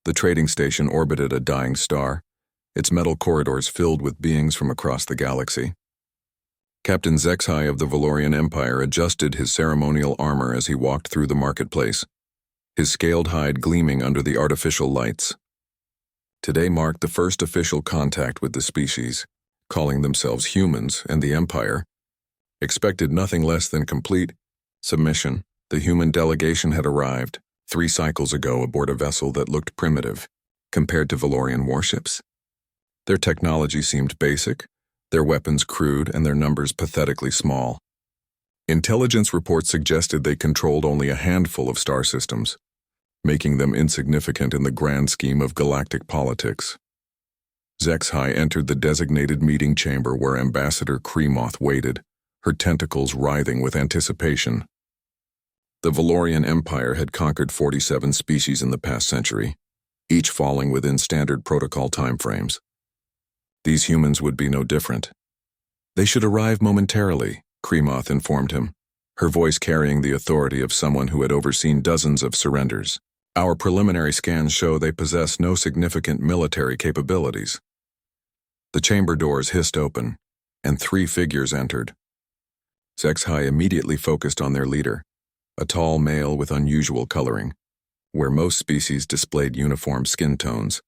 The trading station orbited a dying star, its metal corridors filled with beings from across the galaxy. Captain HFY of the Valorian Empire adjusted his ceremonial armor as he walked through the marketplace, his scaled hide gleaming under the artificial lights. Today marked the first official contact with the species, calling themselves humans and the Empire. Expected nothing less than complete submission. The human delegation had arrived 3 cycles ago aboard a vessel that looked primitive compared to Valorian warships. Their technology seemed basic, their weapons crude, and their numbers pathetically small. Intelligence reports suggested they controlled only a handful of star systems, making them insignificant in the grand scheme of galactic politics. HFY entered the designated meeting chamber where Ambassador Kremoth waited, her tentacles writhing with anticipation. The Valorian Empire had conquered 47 species in the past century, each falling within standard protocol timeframes. These humans would be no different. They should arrive momentarily, Kremoth informed him, her voice carrying the authority of someone who had overseen dozens of surrenders. Our preliminary scans show they possess no significant military capabilities. The chamber doors hissed open, and 3 figures entered. HFY immediately focused on their leader, a tall male with unusual coloring. Where most species displayed uniform skin tones,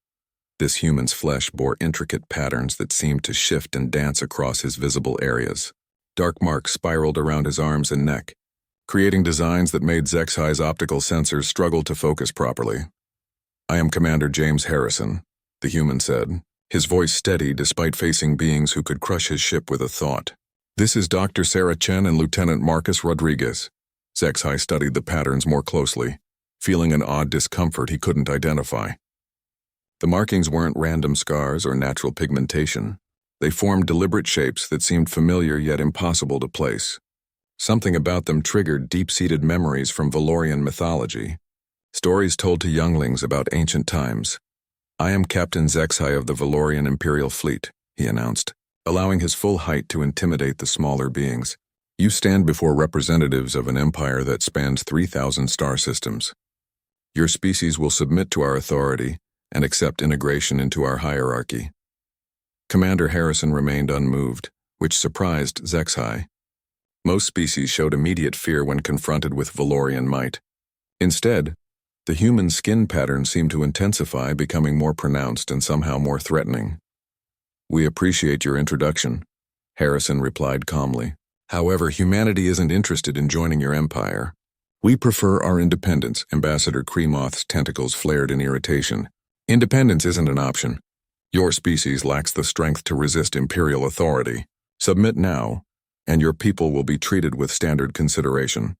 this human's flesh bore intricate patterns that seemed to shift and dance across his visible areas. Dark marks spiraled around his arms and neck, creating designs that made HFY's optical sensors struggle to focus properly. "I am Commander James Harrison," the human said, his voice steady despite facing beings who could crush his ship with a thought. "This is Dr. Sarah Chen and Lieutenant Marcus Rodriguez." HFY studied the patterns more closely, feeling an odd discomfort he couldn't identify. The markings weren't random scars or natural pigmentation. They formed deliberate shapes that seemed familiar yet impossible to place. Something about them triggered deep-seated memories from Valorian mythology, stories told to younglings about ancient times. "I am Captain HFY of the Valorian Imperial Fleet," he announced, allowing his full height to intimidate the smaller beings. "You stand before representatives of an empire that spans 3,000 star systems. Your species will submit to our authority and accept integration into our hierarchy." Commander Harrison remained unmoved, which surprised HFY. Most species showed immediate fear when confronted with Valorian might. Instead, the human skin pattern seemed to intensify, becoming more pronounced and somehow more threatening. "We appreciate your introduction," Harrison replied calmly. "However, humanity isn't interested in joining your empire. We prefer our independence." Ambassador Kremoth's tentacles flared in irritation. "Independence isn't an option. Your species lacks the strength to resist imperial authority. Submit now, and your people will be treated with standard consideration."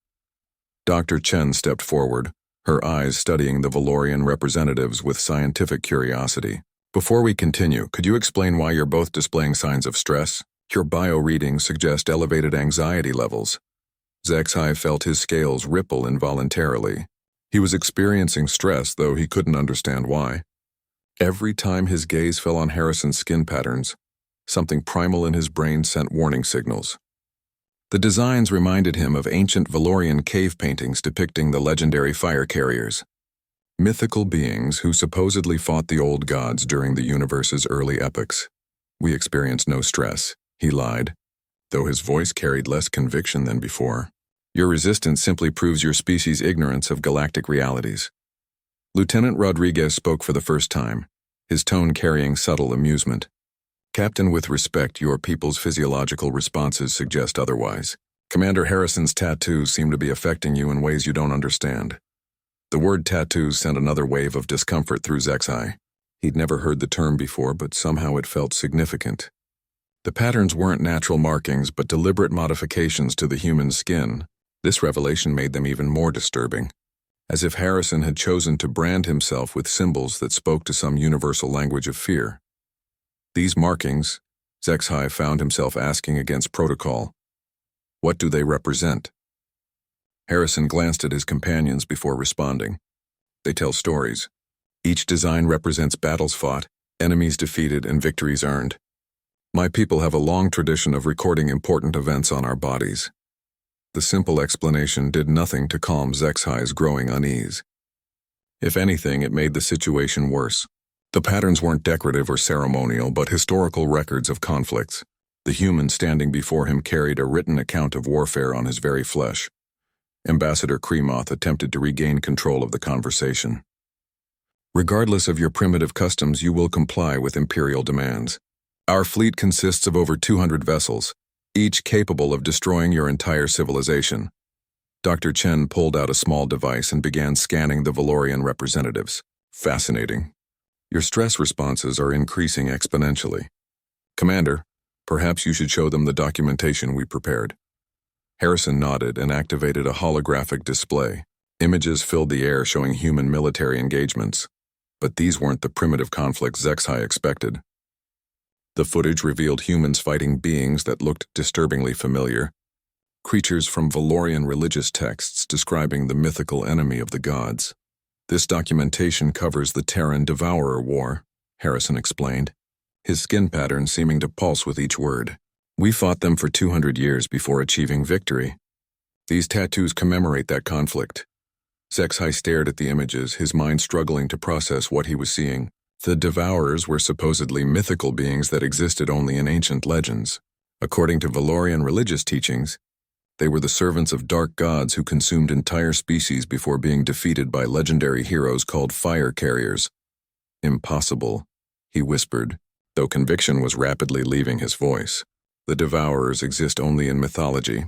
Dr. Chen stepped forward, her eyes studying the Valorian representatives with scientific curiosity. "Before we continue, could you explain why you're both displaying signs of stress? Your bio readings suggest elevated anxiety levels." HFY felt his scales ripple involuntarily. He was experiencing stress, though he couldn't understand why. Every time his gaze fell on Harrison's skin patterns, something primal in his brain sent warning signals. The designs reminded him of ancient Valorian cave paintings depicting the legendary fire carriers, mythical beings who supposedly fought the old gods during the universe's early epochs. "We experience no stress," he lied, though his voice carried less conviction than before. "Your resistance simply proves your species' ignorance of galactic realities." Lieutenant Rodriguez spoke for the first time, his tone carrying subtle amusement. "Captain, with respect, your people's physiological responses suggest otherwise. Commander Harrison's tattoos seem to be affecting you in ways you don't understand." The word tattoos sent another wave of discomfort through HFY. He'd never heard the term before, but somehow it felt significant. The patterns weren't natural markings, but deliberate modifications to the human skin. This revelation made them even more disturbing, as if Harrison had chosen to brand himself with symbols that spoke to some universal language of fear. These markings, HFY found himself asking against protocol. What do they represent? Harrison glanced at his companions before responding. They tell stories. Each design represents battles fought, enemies defeated, and victories earned. My people have a long tradition of recording important events on our bodies. The simple explanation did nothing to calm HFY's growing unease. If anything, it made the situation worse. The patterns weren't decorative or ceremonial, but historical records of conflicts. The human standing before him carried a written account of warfare on his very flesh. Ambassador Kremoth attempted to regain control of the conversation. Regardless of your primitive customs, you will comply with imperial demands. Our fleet consists of over 200 vessels, each capable of destroying your entire civilization. Dr. Chen pulled out a small device and began scanning the Valorian representatives. Fascinating. Your stress responses are increasing exponentially. Commander, perhaps you should show them the documentation we prepared. Harrison nodded and activated a holographic display. Images filled the air showing human military engagements. But these weren't the primitive conflicts Zexhai expected. The footage revealed humans fighting beings that looked disturbingly familiar, creatures from Valorian religious texts describing the mythical enemy of the gods. This documentation covers the Terran Devourer War, Harrison explained, his skin pattern seeming to pulse with each word. We fought them for 200 years before achieving victory. These tattoos commemorate that conflict. Zexhai stared at the images, his mind struggling to process what he was seeing. The Devourers were supposedly mythical beings that existed only in ancient legends. According to Valorian religious teachings, they were the servants of dark gods who consumed entire species before being defeated by legendary heroes called fire carriers. Impossible, he whispered, though conviction was rapidly leaving his voice. The Devourers exist only in mythology.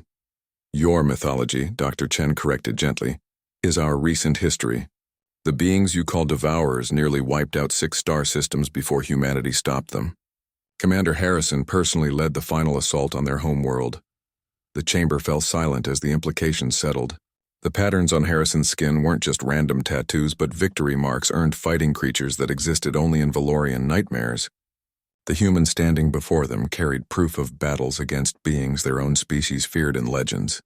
Your mythology, Dr. Chen corrected gently, is our recent history. The beings you call Devourers nearly wiped out 6 star systems before humanity stopped them. Commander Harrison personally led the final assault on their home world. The chamber fell silent as the implications settled. The patterns on Harrison's skin weren't just random tattoos, but victory marks earned fighting creatures that existed only in Valorian nightmares. The human standing before them carried proof of battles against beings their own species feared in legends.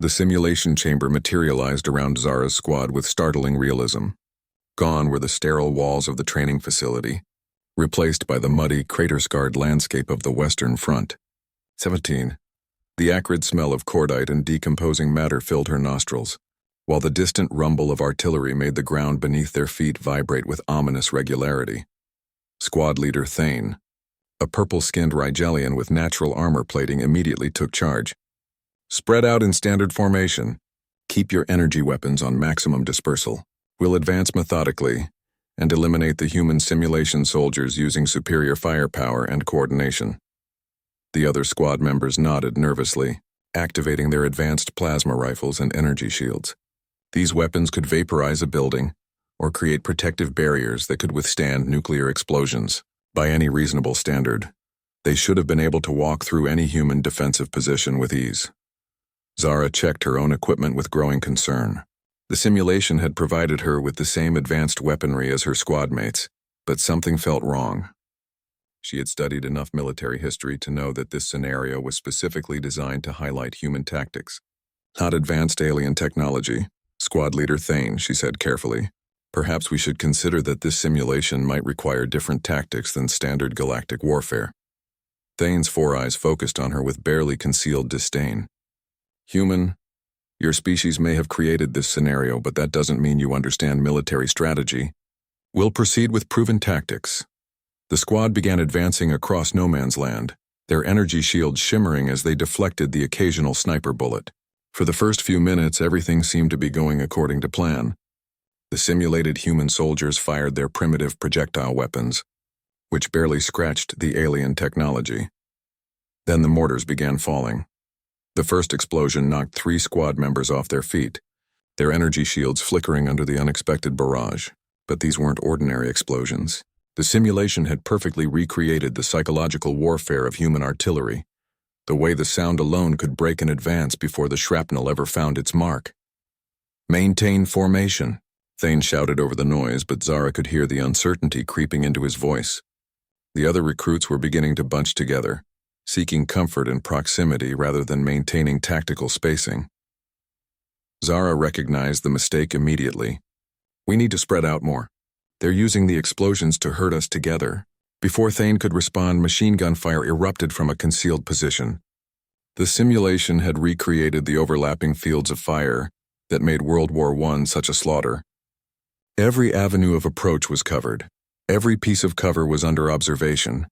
The simulation chamber materialized around Zara's squad with startling realism. Gone were the sterile walls of the training facility, replaced by the muddy, crater-scarred landscape of the Western Front. 17. The acrid smell of cordite and decomposing matter filled her nostrils, while the distant rumble of artillery made the ground beneath their feet vibrate with ominous regularity. Squad leader Thane, a purple-skinned Rigelian with natural armor plating, immediately took charge. Spread out in standard formation. Keep your energy weapons on maximum dispersal. We'll advance methodically and eliminate the human simulation soldiers using superior firepower and coordination. The other squad members nodded nervously, activating their advanced plasma rifles and energy shields. These weapons could vaporize a building or create protective barriers that could withstand nuclear explosions. By any reasonable standard, they should have been able to walk through any human defensive position with ease. Zara checked her own equipment with growing concern. The simulation had provided her with the same advanced weaponry as her squad mates, but something felt wrong. She had studied enough military history to know that this scenario was specifically designed to highlight human tactics, not advanced alien technology. Squad leader Thane, she said carefully, perhaps we should consider that this simulation might require different tactics than standard galactic warfare. Thane's 4 eyes focused on her with barely concealed disdain. Human, your species may have created this scenario, but that doesn't mean you understand military strategy. We'll proceed with proven tactics. The squad began advancing across no man's land, their energy shields shimmering as they deflected the occasional sniper bullet. For the first few minutes, everything seemed to be going according to plan. The simulated human soldiers fired their primitive projectile weapons, which barely scratched the alien technology. Then the mortars began falling. The first explosion knocked 3 squad members off their feet, their energy shields flickering under the unexpected barrage. But these weren't ordinary explosions. The simulation had perfectly recreated the psychological warfare of human artillery, the way the sound alone could break an advance before the shrapnel ever found its mark. Maintain formation, Thane shouted over the noise, but Zara could hear the uncertainty creeping into his voice. The other recruits were beginning to bunch together, seeking comfort in proximity rather than maintaining tactical spacing. Zara recognized the mistake immediately. We need to spread out more. They're using the explosions to herd us together. Before Thane could respond, machine gun fire erupted from a concealed position. The simulation had recreated the overlapping fields of fire that made World War I such a slaughter. Every avenue of approach was covered. Every piece of cover was under observation,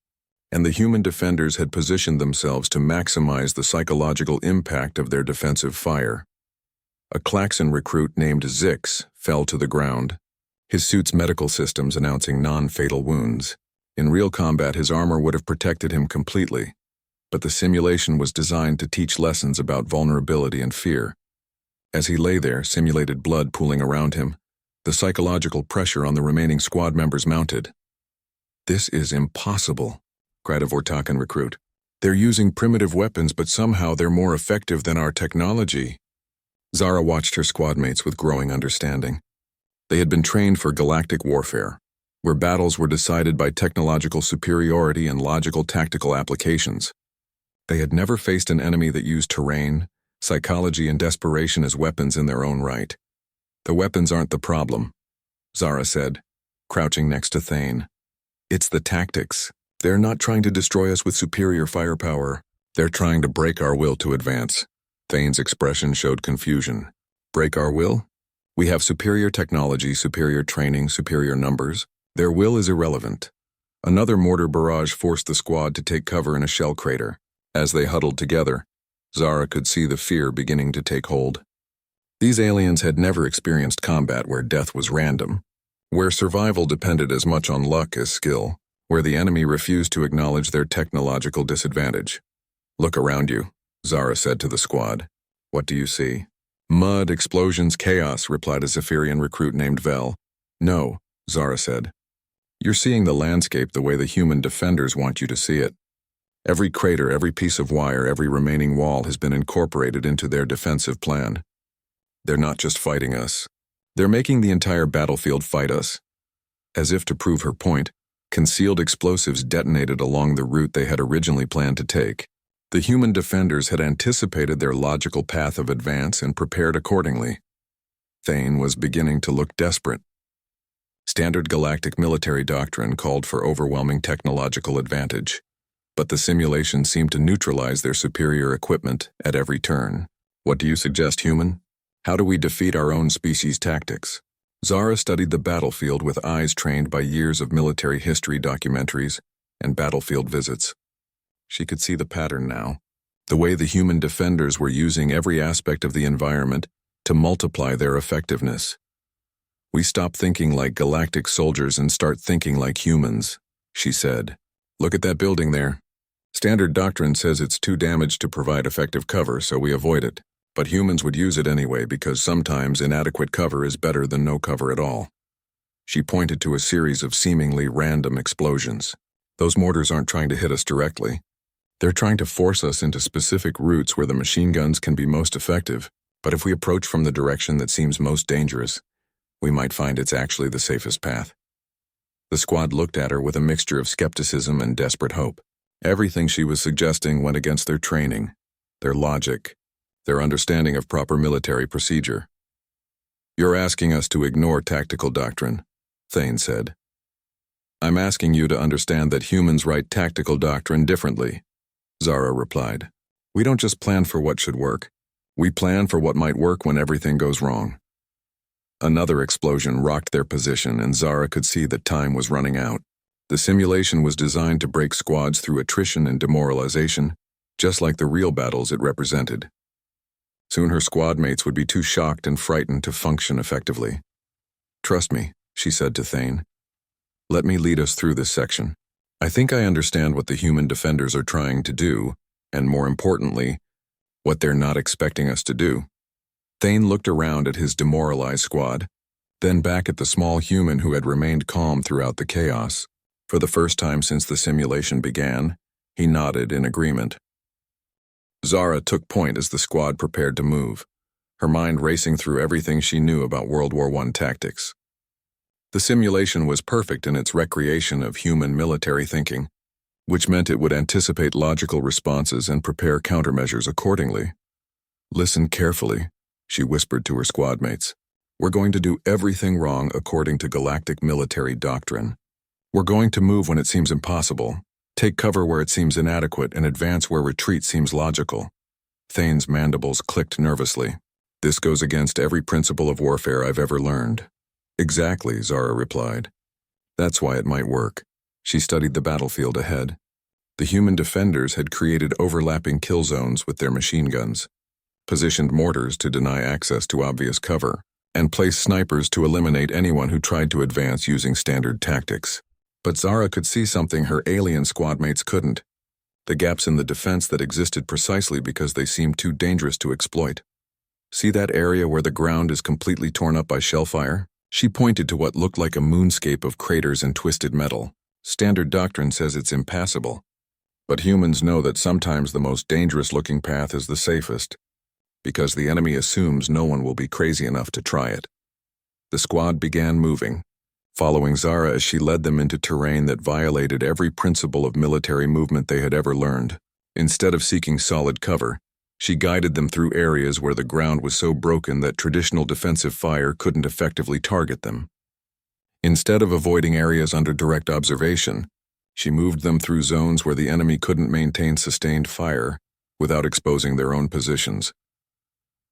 and the human defenders had positioned themselves to maximize the psychological impact of their defensive fire. A Klaxon recruit named Zix fell to the ground, his suit's medical systems announcing non-fatal wounds. In real combat, his armor would have protected him completely, but the simulation was designed to teach lessons about vulnerability and fear. As he lay there, simulated blood pooling around him, the psychological pressure on the remaining squad members mounted. "This is impossible," cried a Vortakan recruit. "They're using primitive weapons, but somehow they're more effective than our technology." Zara watched her squadmates with growing understanding. They had been trained for galactic warfare, where battles were decided by technological superiority and logical tactical applications. They had never faced an enemy that used terrain, psychology, and desperation as weapons in their own right. "The weapons aren't the problem," Zara said, crouching next to Thane. "It's the tactics. They're not trying to destroy us with superior firepower. They're trying to break our will to advance." Thane's expression showed confusion. "Break our will? We have superior technology, superior training, superior numbers. Their will is irrelevant." Another mortar barrage forced the squad to take cover in a shell crater. As they huddled together, Zara could see the fear beginning to take hold. These aliens had never experienced combat where death was random, where survival depended as much on luck as skill, where the enemy refused to acknowledge their technological disadvantage. "Look around you," Zara said to the squad. "What do you see?" "Mud, explosions, chaos," replied a Zephyrian recruit named Vel. "No," Zara said. "You're seeing the landscape the way the human defenders want you to see it. Every crater, every piece of wire, every remaining wall has been incorporated into their defensive plan. They're not just fighting us. They're making the entire battlefield fight us." As if to prove her point, concealed explosives detonated along the route they had originally planned to take. The human defenders had anticipated their logical path of advance and prepared accordingly. Thane was beginning to look desperate. Standard galactic military doctrine called for overwhelming technological advantage, but the simulation seemed to neutralize their superior equipment at every turn. "What do you suggest, human? How do we defeat our own species' tactics?" Zara studied the battlefield with eyes trained by years of military history documentaries and battlefield visits. She could see the pattern now, the way the human defenders were using every aspect of the environment to multiply their effectiveness. "We stop thinking like galactic soldiers and start thinking like humans," she said. "Look at that building there. Standard doctrine says it's too damaged to provide effective cover, so we avoid it. But humans would use it anyway because sometimes inadequate cover is better than no cover at all." She pointed to a series of seemingly random explosions. "Those mortars aren't trying to hit us directly. They're trying to force us into specific routes where the machine guns can be most effective, but if we approach from the direction that seems most dangerous, we might find it's actually the safest path." The squad looked at her with a mixture of skepticism and desperate hope. Everything she was suggesting went against their training, their logic, their understanding of proper military procedure. "You're asking us to ignore tactical doctrine," Thane said. "I'm asking you to understand that humans write tactical doctrine differently," Zara replied. "We don't just plan for what should work. We plan for what might work when everything goes wrong." Another explosion rocked their position, and Zara could see that time was running out. The simulation was designed to break squads through attrition and demoralization, just like the real battles it represented. Soon her squad mates would be too shocked and frightened to function effectively. "Trust me," she said to Thane. "Let me lead us through this section. I think I understand what the human defenders are trying to do, and more importantly, what they're not expecting us to do." Thane looked around at his demoralized squad, then back at the small human who had remained calm throughout the chaos. For the first time since the simulation began, he nodded in agreement. Zara took point as the squad prepared to move, her mind racing through everything she knew about World War I tactics. The simulation was perfect in its recreation of human military thinking, which meant it would anticipate logical responses and prepare countermeasures accordingly. "Listen carefully," she whispered to her squad mates. "We're going to do everything wrong according to galactic military doctrine. We're going to move when it seems impossible, take cover where it seems inadequate, and advance where retreat seems logical." Thane's mandibles clicked nervously. "This goes against every principle of warfare I've ever learned." Exactly, Zara replied. That's why it might work. She studied the battlefield ahead. The human defenders had created overlapping kill zones with their machine guns, positioned mortars to deny access to obvious cover, and placed snipers to eliminate anyone who tried to advance using standard tactics. But Zara could see something her alien squadmates couldn't: the gaps in the defense that existed precisely because they seemed too dangerous to exploit. See that area where the ground is completely torn up by shellfire? She pointed to what looked like a moonscape of craters and twisted metal. Standard doctrine says it's impassable. But humans know that sometimes the most dangerous-looking path is the safest, because the enemy assumes no one will be crazy enough to try it. The squad began moving, following Zara as she led them into terrain that violated every principle of military movement they had ever learned. Instead of seeking solid cover, she guided them through areas where the ground was so broken that traditional defensive fire couldn't effectively target them. Instead of avoiding areas under direct observation, she moved them through zones where the enemy couldn't maintain sustained fire without exposing their own positions.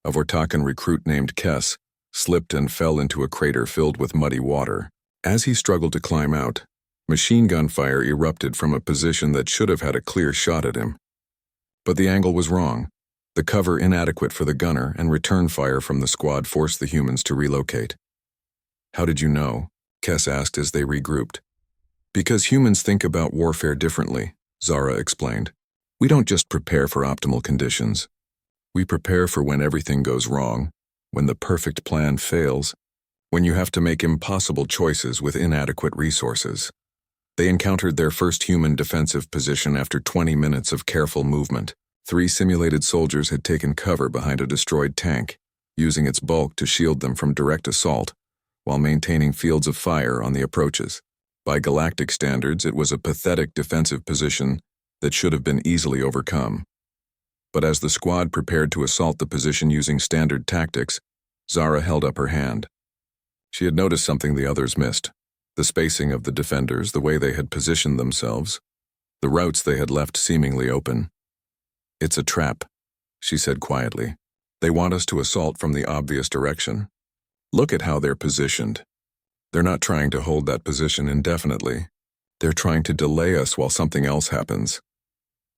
A Vortakan recruit named Kess slipped and fell into a crater filled with muddy water. As he struggled to climb out, machine gun fire erupted from a position that should have had a clear shot at him. But the angle was wrong, the cover inadequate for the gunner, and return fire from the squad forced the humans to relocate. "How did you know?" Kess asked as they regrouped. "Because humans think about warfare differently," Zara explained. "We don't just prepare for optimal conditions. We prepare for when everything goes wrong, when the perfect plan fails, when you have to make impossible choices with inadequate resources." They encountered their first human defensive position after 20 minutes of careful movement. 3 simulated soldiers had taken cover behind a destroyed tank, using its bulk to shield them from direct assault, while maintaining fields of fire on the approaches. By galactic standards, it was a pathetic defensive position that should have been easily overcome. But as the squad prepared to assault the position using standard tactics, Zara held up her hand. She had noticed something the others missed: the spacing of the defenders, the way they had positioned themselves, the routes they had left seemingly open. "It's a trap," she said quietly. "They want us to assault from the obvious direction. Look at how they're positioned. They're not trying to hold that position indefinitely. They're trying to delay us while something else happens."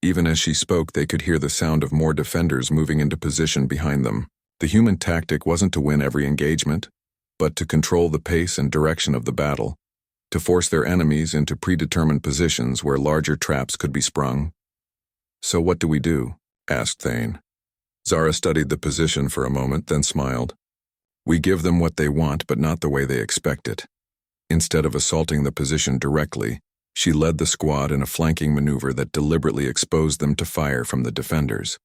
Even as she spoke, they could hear the sound of more defenders moving into position behind them. The human tactic wasn't to win every engagement, but to control the pace and direction of the battle, to force their enemies into predetermined positions where larger traps could be sprung. "So what do we do?" asked Thane. Zara studied the position for a moment, then smiled. "We give them what they want, but not the way they expect it." Instead of assaulting the position directly, she led the squad in a flanking maneuver that deliberately exposed them to fire from the defenders.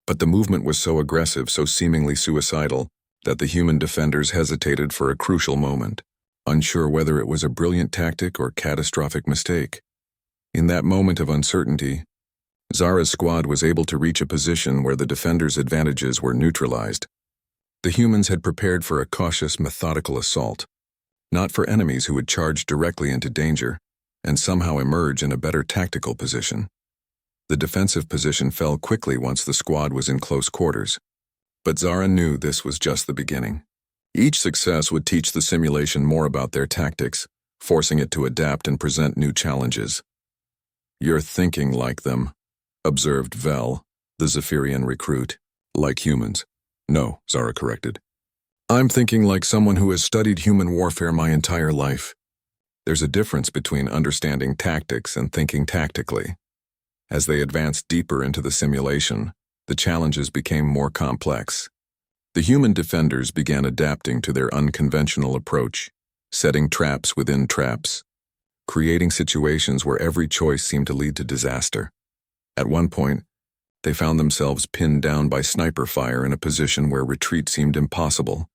But the movement was so aggressive, so seemingly suicidal, that the human defenders hesitated for a crucial moment, unsure whether it was a brilliant tactic or catastrophic mistake. In that moment of uncertainty, Zara's squad was able to reach a position where the defenders' advantages were neutralized. The humans had prepared for a cautious, methodical assault, not for enemies who would charge directly into danger and somehow emerge in a better tactical position. The defensive position fell quickly once the squad was in close quarters. But Zara knew this was just the beginning. Each success would teach the simulation more about their tactics, forcing it to adapt and present new challenges. "You're thinking like them," observed Vel, the Zephyrian recruit. "Like humans." "No," Zara corrected. "I'm thinking like someone who has studied human warfare my entire life." There's a difference between understanding tactics and thinking tactically. As they advanced deeper into the simulation, the challenges became more complex. The human defenders began adapting to their unconventional approach, setting traps within traps, creating situations where every choice seemed to lead to disaster. At one point, they found themselves pinned down by sniper fire in a position where retreat seemed impossible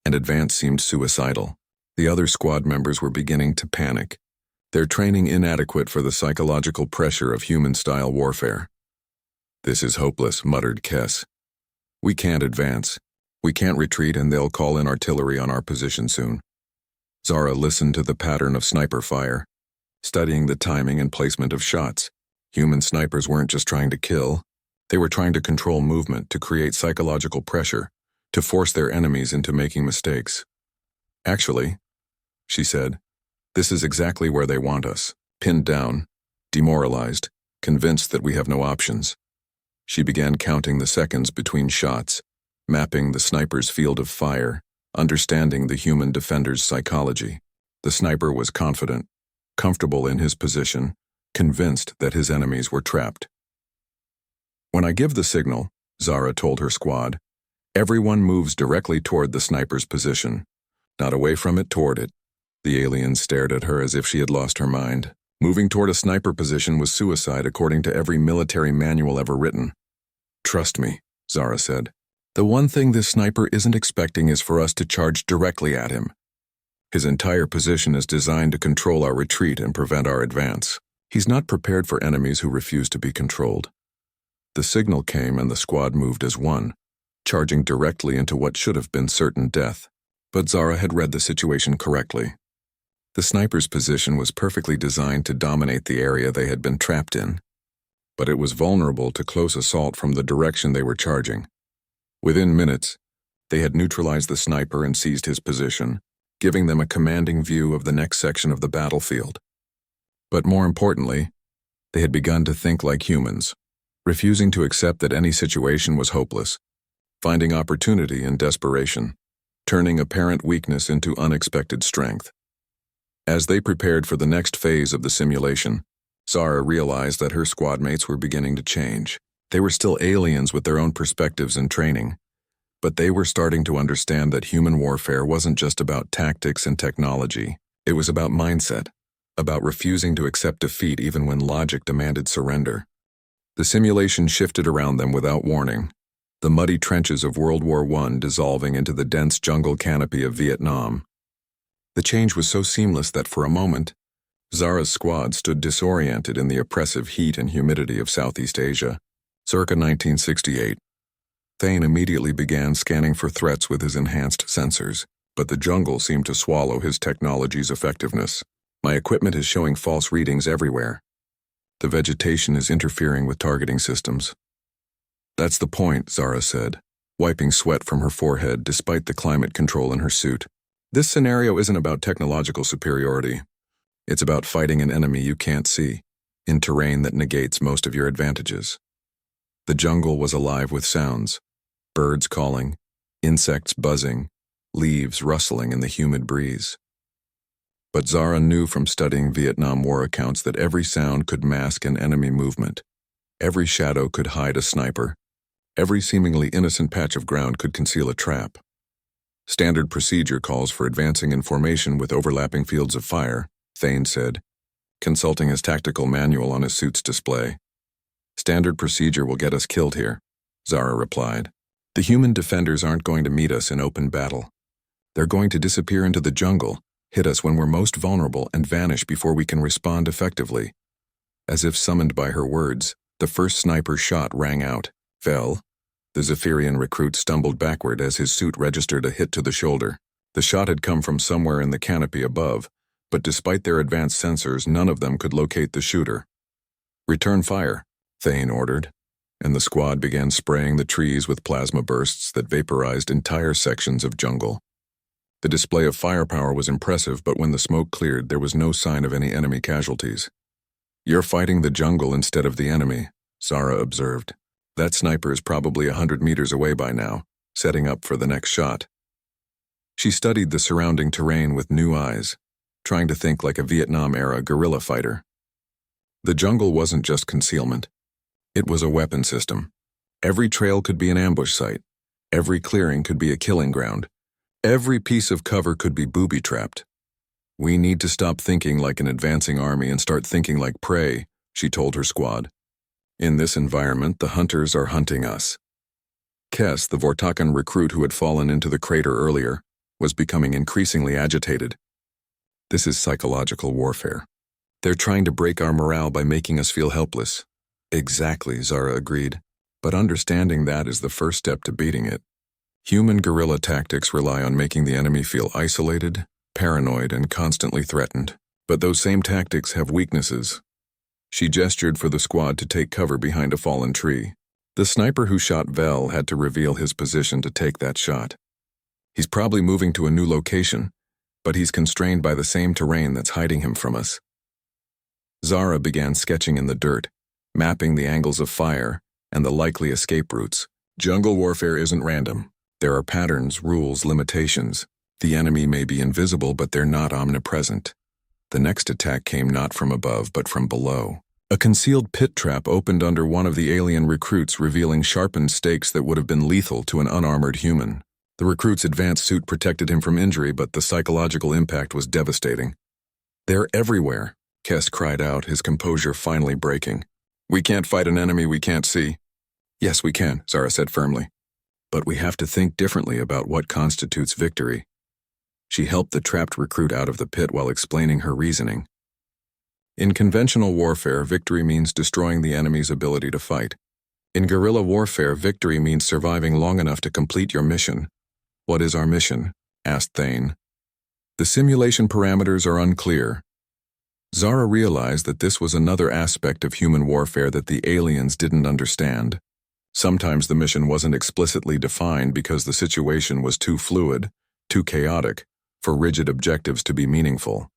and advance seemed suicidal. The other squad members were beginning to panic, their training inadequate for the psychological pressure of human-style warfare. "This is hopeless," muttered Kess. "We can't advance. We can't retreat, and they'll call in artillery on our position soon." Zara listened to the pattern of sniper fire, studying the timing and placement of shots. Human snipers weren't just trying to kill. They were trying to control movement, to create psychological pressure, to force their enemies into making mistakes. Actually, she said, this is exactly where they want us, pinned down, demoralized, convinced that we have no options. She began counting the seconds between shots, mapping the sniper's field of fire, understanding the human defender's psychology. The sniper was confident, comfortable in his position, convinced that his enemies were trapped. When I give the signal, Zara told her squad, everyone moves directly toward the sniper's position, not away from it, toward it. The aliens stared at her as if she had lost her mind. Moving toward a sniper position was suicide according to every military manual ever written. Trust me, Zara said. The one thing this sniper isn't expecting is for us to charge directly at him. His entire position is designed to control our retreat and prevent our advance. He's not prepared for enemies who refuse to be controlled. The signal came and the squad moved as one, charging directly into what should have been certain death. But Zara had read the situation correctly. The sniper's position was perfectly designed to dominate the area they had been trapped in, but it was vulnerable to close assault from the direction they were charging. Within minutes, they had neutralized the sniper and seized his position, giving them a commanding view of the next section of the battlefield. But more importantly, they had begun to think like humans, refusing to accept that any situation was hopeless, finding opportunity in desperation, turning apparent weakness into unexpected strength. As they prepared for the next phase of the simulation, Zara realized that her squad mates were beginning to change. They were still aliens with their own perspectives and training, but they were starting to understand that human warfare wasn't just about tactics and technology. It was about mindset, about refusing to accept defeat even when logic demanded surrender. The simulation shifted around them without warning, the muddy trenches of World War I dissolving into the dense jungle canopy of Vietnam. The change was so seamless that for a moment, Zara's squad stood disoriented in the oppressive heat and humidity of Southeast Asia. Circa 1968. Thane immediately began scanning for threats with his enhanced sensors, but the jungle seemed to swallow his technology's effectiveness. My equipment is showing false readings everywhere. The vegetation is interfering with targeting systems. That's the point, Zara said, wiping sweat from her forehead despite the climate control in her suit. This scenario isn't about technological superiority. It's about fighting an enemy you can't see, in terrain that negates most of your advantages. The jungle was alive with sounds, birds calling, insects buzzing, leaves rustling in the humid breeze. But Zara knew from studying Vietnam War accounts that every sound could mask an enemy movement. Every shadow could hide a sniper. Every seemingly innocent patch of ground could conceal a trap. Standard procedure calls for advancing in formation with overlapping fields of fire, Thane said, consulting his tactical manual on his suit's display. Standard procedure will get us killed here, Zara replied. The human defenders aren't going to meet us in open battle. They're going to disappear into the jungle, hit us when we're most vulnerable, and vanish before we can respond effectively. As if summoned by her words, the first sniper shot rang out. Fell. The Zephyrian recruit stumbled backward as his suit registered a hit to the shoulder. The shot had come from somewhere in the canopy above, but despite their advanced sensors, none of them could locate the shooter. Return fire, Thane ordered, and the squad began spraying the trees with plasma bursts that vaporized entire sections of jungle. The display of firepower was impressive, but when the smoke cleared, there was no sign of any enemy casualties. You're fighting the jungle instead of the enemy, Zara observed. That sniper is probably 100 meters away by now, setting up for the next shot. She studied the surrounding terrain with new eyes, trying to think like a Vietnam-era guerrilla fighter. The jungle wasn't just concealment. It was a weapon system. Every trail could be an ambush site. Every clearing could be a killing ground. Every piece of cover could be booby-trapped. We need to stop thinking like an advancing army and start thinking like prey, she told her squad. In this environment, the hunters are hunting us. Kes, the Vortakan recruit who had fallen into the crater earlier, was becoming increasingly agitated. This is psychological warfare. They're trying to break our morale by making us feel helpless. Exactly, Zara agreed. But understanding that is the first step to beating it. Human guerrilla tactics rely on making the enemy feel isolated, paranoid, and constantly threatened. But those same tactics have weaknesses. She gestured for the squad to take cover behind a fallen tree. The sniper who shot Vel had to reveal his position to take that shot. He's probably moving to a new location, but he's constrained by the same terrain that's hiding him from us. Zara began sketching in the dirt, mapping the angles of fire and the likely escape routes. Jungle warfare isn't random. There are patterns, rules, limitations. The enemy may be invisible, but they're not omnipresent. The next attack came not from above, but from below. A concealed pit trap opened under one of the alien recruits, revealing sharpened stakes that would have been lethal to an unarmored human. The recruit's advanced suit protected him from injury, but the psychological impact was devastating. "They're everywhere," Kess cried out, his composure finally breaking. "We can't fight an enemy we can't see." "Yes, we can," Zara said firmly. "But we have to think differently about what constitutes victory." She helped the trapped recruit out of the pit while explaining her reasoning. In conventional warfare, victory means destroying the enemy's ability to fight. In guerrilla warfare, victory means surviving long enough to complete your mission. "What is our mission?" asked Thane. "The simulation parameters are unclear." Zara realized that this was another aspect of human warfare that the aliens didn't understand. Sometimes the mission wasn't explicitly defined because the situation was too fluid, too chaotic, for rigid objectives to be meaningful.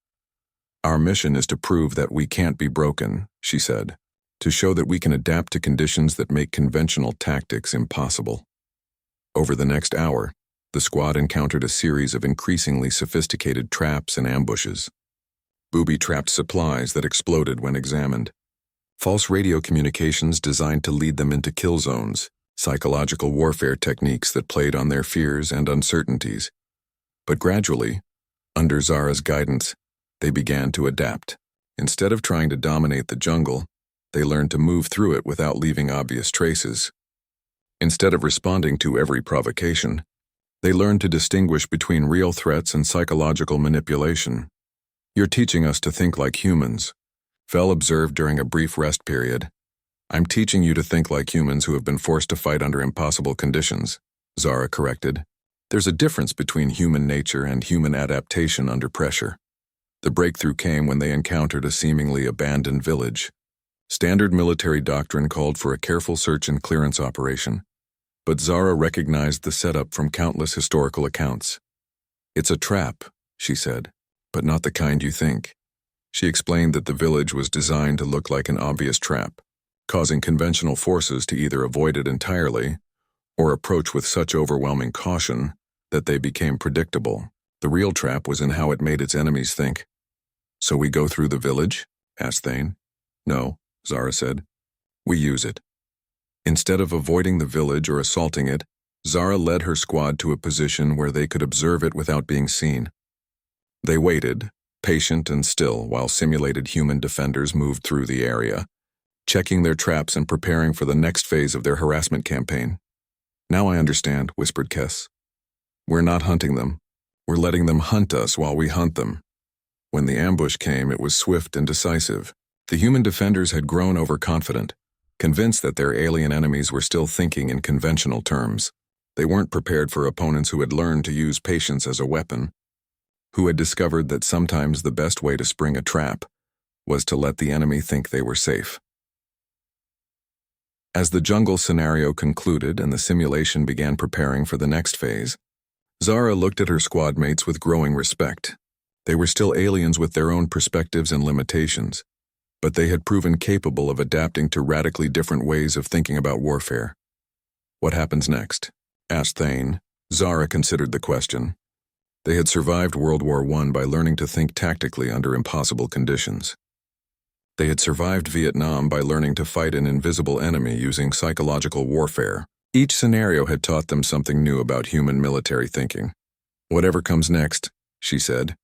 "Our mission is to prove that we can't be broken," she said, "to show that we can adapt to conditions that make conventional tactics impossible." Over the next hour, the squad encountered a series of increasingly sophisticated traps and ambushes. Booby-trapped supplies that exploded when examined. False radio communications designed to lead them into kill zones, psychological warfare techniques that played on their fears and uncertainties. But gradually, under Zara's guidance, they began to adapt. Instead of trying to dominate the jungle, they learned to move through it without leaving obvious traces. Instead of responding to every provocation, they learned to distinguish between real threats and psychological manipulation. "You're teaching us to think like humans," Fell observed during a brief rest period. "I'm teaching you to think like humans who have been forced to fight under impossible conditions," Zara corrected. "There's a difference between human nature and human adaptation under pressure." The breakthrough came when they encountered a seemingly abandoned village. Standard military doctrine called for a careful search and clearance operation, but Zara recognized the setup from countless historical accounts. "It's a trap," she said, "but not the kind you think." She explained that the village was designed to look like an obvious trap, causing conventional forces to either avoid it entirely or approach with such overwhelming caution that they became predictable. The real trap was in how it made its enemies think. "So we go through the village?" asked Thane. "No," Zara said. "We use it." Instead of avoiding the village or assaulting it, Zara led her squad to a position where they could observe it without being seen. They waited, patient and still, while simulated human defenders moved through the area, checking their traps and preparing for the next phase of their harassment campaign. "Now I understand," whispered Kess. "We're not hunting them. We're letting them hunt us while we hunt them." When the ambush came, it was swift and decisive. The human defenders had grown overconfident, convinced that their alien enemies were still thinking in conventional terms. They weren't prepared for opponents who had learned to use patience as a weapon, who had discovered that sometimes the best way to spring a trap was to let the enemy think they were safe. As the jungle scenario concluded and the simulation began preparing for the next phase, Zara looked at her squad mates with growing respect. They were still aliens with their own perspectives and limitations, but they had proven capable of adapting to radically different ways of thinking about warfare. "What happens next?" asked Thane. Zara considered the question. They had survived World War I by learning to think tactically under impossible conditions. They had survived Vietnam by learning to fight an invisible enemy using psychological warfare. Each scenario had taught them something new about human military thinking. "Whatever comes next," she said,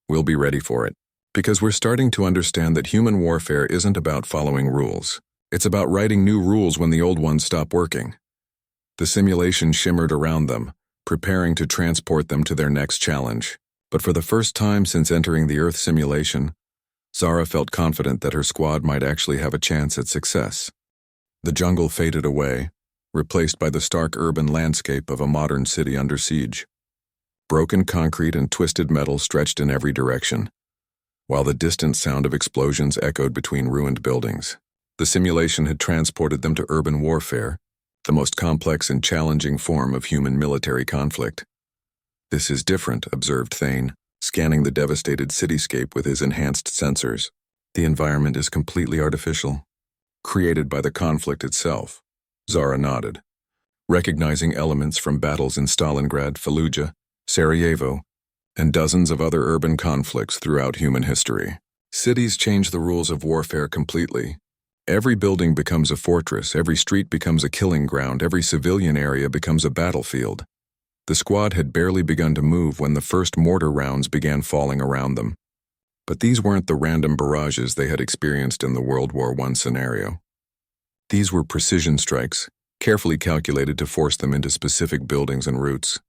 "we'll be ready for it. Because we're starting to understand that human warfare isn't about following rules. It's about writing new rules when the old ones stop working." The simulation shimmered around them, preparing to transport them to their next challenge. But for the first time since entering the Earth simulation, Zara felt confident that her squad might actually have a chance at success. The jungle faded away, replaced by the stark urban landscape of a modern city under siege. Broken concrete and twisted metal stretched in every direction, while the distant sound of explosions echoed between ruined buildings. The simulation had transported them to urban warfare, the most complex and challenging form of human military conflict. "This is different," observed Thane. scanning the devastated cityscape with his enhanced sensors. The environment is completely artificial, created by the conflict itself. Zara nodded, recognizing elements from battles in Stalingrad, Fallujah, Sarajevo, and dozens of other urban conflicts throughout human history. Cities change the rules of warfare completely. Every building becomes a fortress, every street becomes a killing ground, every civilian area becomes a battlefield. The squad had barely begun to move when the first mortar rounds began falling around them. But these weren't the random barrages they had experienced in the World War I scenario. These were precision strikes, carefully calculated to force them into specific buildings and routes.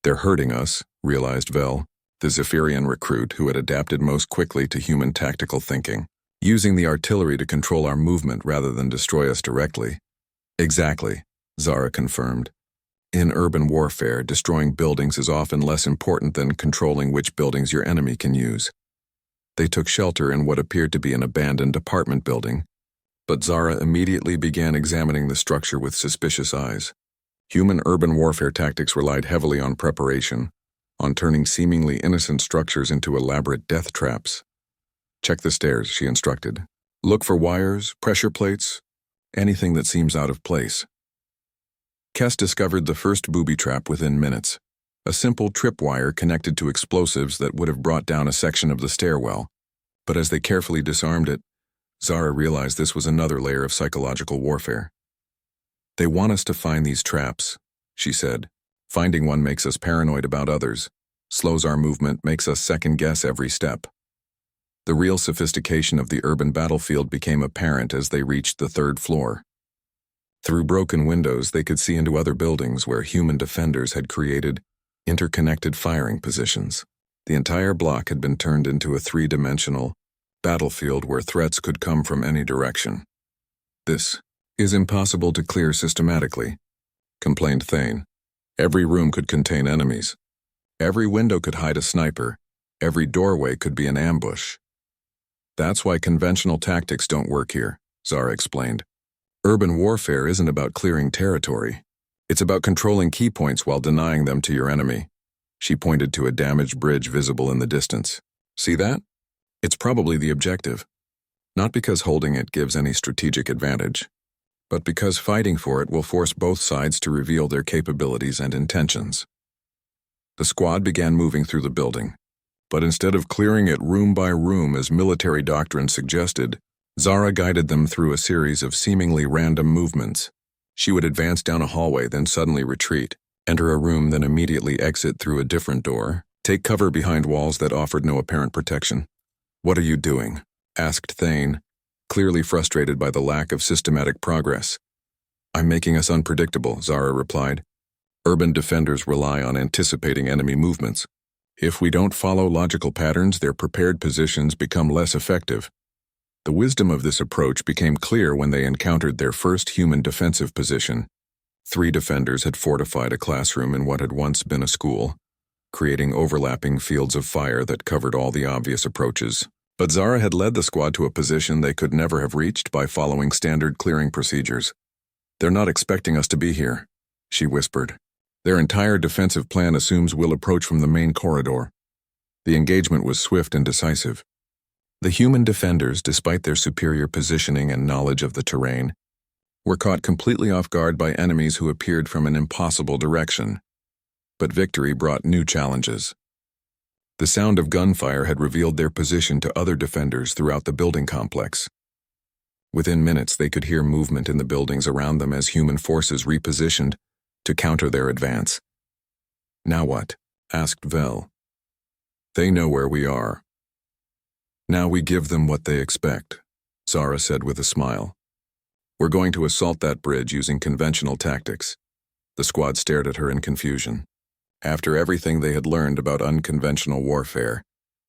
"They're hurting us," realized Vel, the Zephyrian recruit who had adapted most quickly to human tactical thinking, using the artillery to control our movement rather than destroy us directly. "Exactly," Zara confirmed. "In urban warfare, destroying buildings is often less important than controlling which buildings your enemy can use." They took shelter in what appeared to be an abandoned apartment building, but Zara immediately began examining the structure with suspicious eyes. Human urban warfare tactics relied heavily on preparation, on turning seemingly innocent structures into elaborate death traps. "Check the stairs," she instructed. "Look for wires, pressure plates, anything that seems out of place." Kess discovered the first booby trap within minutes, a simple tripwire connected to explosives that would have brought down a section of the stairwell. But as they carefully disarmed it, Zara realized this was another layer of psychological warfare. "They want us to find these traps," she said. "Finding one makes us paranoid about others, slows our movement, makes us second-guess every step." The real sophistication of the urban battlefield became apparent as they reached the third floor. Through broken windows, they could see into other buildings where human defenders had created interconnected firing positions. The entire block had been turned into a three-dimensional battlefield where threats could come from any direction. "This is impossible to clear systematically," complained Thane. "Every room could contain enemies. Every window could hide a sniper. Every doorway could be an ambush." "That's why conventional tactics don't work here," Zara explained. "Urban warfare isn't about clearing territory. It's about controlling key points while denying them to your enemy." She pointed to a damaged bridge visible in the distance. "See that? It's probably the objective. Not because holding it gives any strategic advantage, but because fighting for it will force both sides to reveal their capabilities and intentions." The squad began moving through the building, but instead of clearing it room by room as military doctrine suggested, Zara guided them through a series of seemingly random movements. She would advance down a hallway, then suddenly retreat, enter a room, then immediately exit through a different door, take cover behind walls that offered no apparent protection. "What are you doing?" asked Thane, clearly frustrated by the lack of systematic progress. "I'm making us unpredictable," Zara replied. "Urban defenders rely on anticipating enemy movements. If we don't follow logical patterns, their prepared positions become less effective." The wisdom of this approach became clear when they encountered their first human defensive position. 3 defenders had fortified a classroom in what had once been a school, creating overlapping fields of fire that covered all the obvious approaches. But Zara had led the squad to a position they could never have reached by following standard clearing procedures. "They're not expecting us to be here," she whispered. "Their entire defensive plan assumes we'll approach from the main corridor." The engagement was swift and decisive. The human defenders, despite their superior positioning and knowledge of the terrain, were caught completely off guard by enemies who appeared from an impossible direction. But victory brought new challenges. The sound of gunfire had revealed their position to other defenders throughout the building complex. Within minutes, they could hear movement in the buildings around them as human forces repositioned to counter their advance. "Now what?" asked Vel. "They know where we are. Now we give them what they expect," Zara said with a smile. "We're going to assault that bridge using conventional tactics." The squad stared at her in confusion. After everything they had learned about unconventional warfare,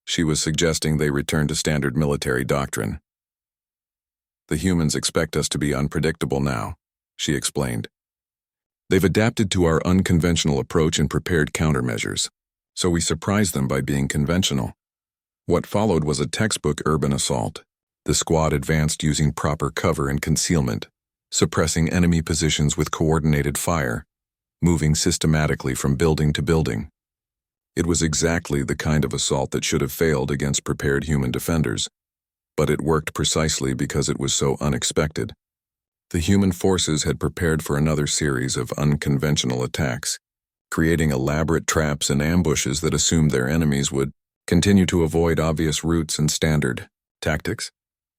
she was suggesting they return to standard military doctrine. "The humans expect us to be unpredictable now," she explained. "They've adapted to our unconventional approach and prepared countermeasures, so we surprised them by being conventional." What followed was a textbook urban assault. The squad advanced using proper cover and concealment, suppressing enemy positions with coordinated fire, moving systematically from building to building. It was exactly the kind of assault that should have failed against prepared human defenders, but it worked precisely because it was so unexpected. The human forces had prepared for another series of unconventional attacks, creating elaborate traps and ambushes that assumed their enemies would continue to avoid obvious routes and standard tactics.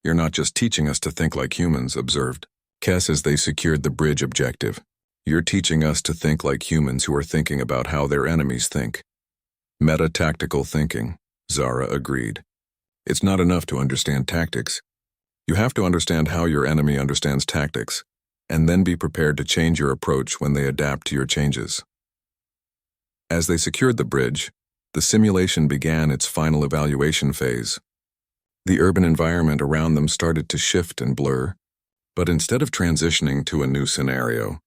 "You're not just teaching us to think like humans," observed Kess as they secured the bridge objective. "You're teaching us to think like humans who are thinking about how their enemies think." Meta-tactical thinking, Zara agreed. It's not enough to understand tactics. You have to understand how your enemy understands tactics, and then be prepared to change your approach when they adapt to your changes. As they secured the bridge, the simulation began its final evaluation phase. The urban environment around them started to shift and blur, but instead of transitioning to a new scenario,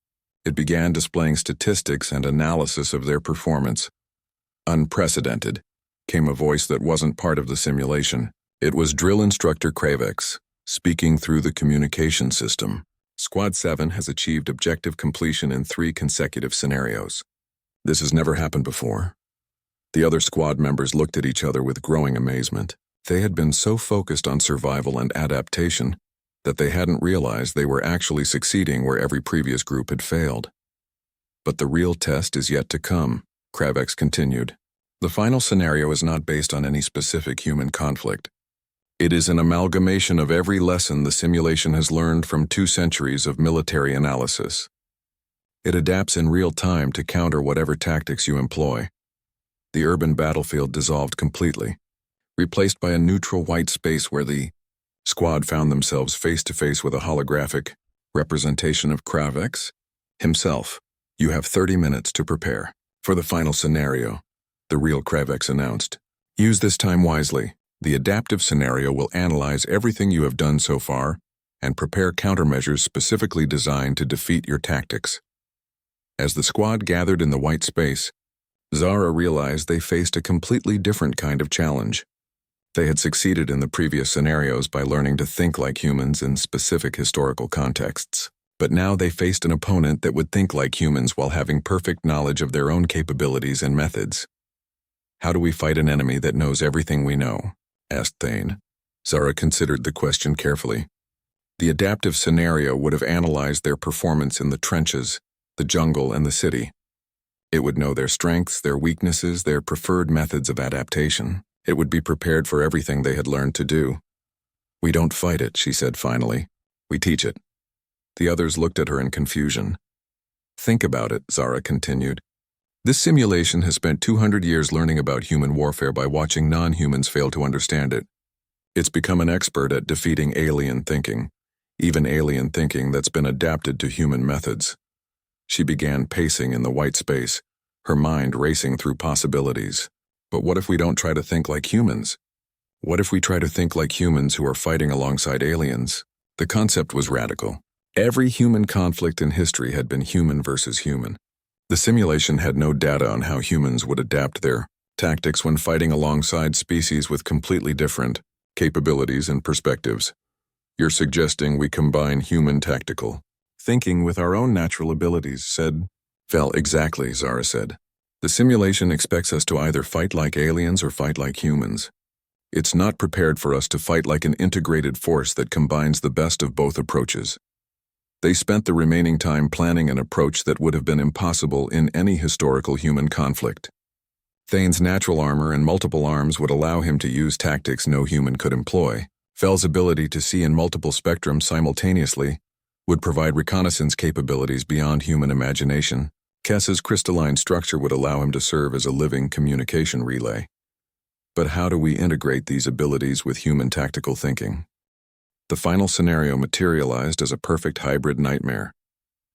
it began displaying statistics and analysis of their performance. "Unprecedented," came a voice that wasn't part of the simulation. It was Drill Instructor Kravex, speaking through the communication system. "Squad 7 has achieved objective completion in 3 consecutive scenarios. This has never happened before." The other squad members looked at each other with growing amazement. They had been so focused on survival and adaptation that they hadn't realized they were actually succeeding where every previous group had failed. "But the real test is yet to come," Kravex continued. "The final scenario is not based on any specific human conflict. It is an amalgamation of every lesson the simulation has learned from 2 centuries of military analysis. It adapts in real time to counter whatever tactics you employ." The urban battlefield dissolved completely, replaced by a neutral white space where the squad found themselves face-to-face with a holographic representation of Kravex himself. "You have 30 minutes to prepare for the final scenario," the real Kravex announced. "Use this time wisely. The adaptive scenario will analyze everything you have done so far and prepare countermeasures specifically designed to defeat your tactics." As the squad gathered in the white space, Zara realized they faced a completely different kind of challenge. They had succeeded in the previous scenarios by learning to think like humans in specific historical contexts, but now they faced an opponent that would think like humans while having perfect knowledge of their own capabilities and methods. "How do we fight an enemy that knows everything we know?" asked Thane. Zara considered the question carefully. The adaptive scenario would have analyzed their performance in the trenches, the jungle, and the city. It would know their strengths, their weaknesses, their preferred methods of adaptation. It would be prepared for everything they had learned to do. "We don't fight it," she said finally. "We teach it." The others looked at her in confusion. "Think about it," Zara continued. "This simulation has spent 200 years learning about human warfare by watching non-humans fail to understand it. It's become an expert at defeating alien thinking, even alien thinking that's been adapted to human methods." She began pacing in the white space, her mind racing through possibilities. "But what if we don't try to think like humans? What if we try to think like humans who are fighting alongside aliens?" The concept was radical. Every human conflict in history had been human versus human. The simulation had no data on how humans would adapt their tactics when fighting alongside species with completely different capabilities and perspectives. "You're suggesting we combine human tactical thinking with our own natural abilities," said Fel. "Exactly," Zara said. "The simulation expects us to either fight like aliens or fight like humans. It's not prepared for us to fight like an integrated force that combines the best of both approaches." They spent the remaining time planning an approach that would have been impossible in any historical human conflict. Thane's natural armor and multiple arms would allow him to use tactics no human could employ. Fel's ability to see in multiple spectrums simultaneously would provide reconnaissance capabilities beyond human imagination. Kess's crystalline structure would allow him to serve as a living communication relay. But how do we integrate these abilities with human tactical thinking? The final scenario materialized as a perfect hybrid nightmare.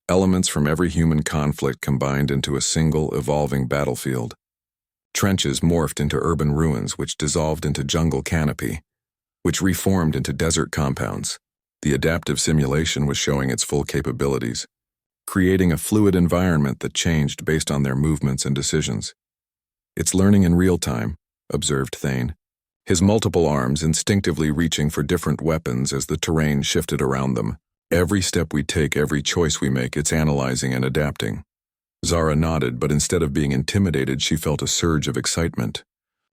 Elements from every human conflict combined into a single, evolving battlefield. Trenches morphed into urban ruins, which dissolved into jungle canopy, which reformed into desert compounds. The adaptive simulation was showing its full capabilities, creating a fluid environment that changed based on their movements and decisions. "It's learning in real time," observed Thane, his multiple arms instinctively reaching for different weapons as the terrain shifted around them. "Every step we take, every choice we make, it's analyzing and adapting." Zara nodded, but instead of being intimidated, she felt a surge of excitement.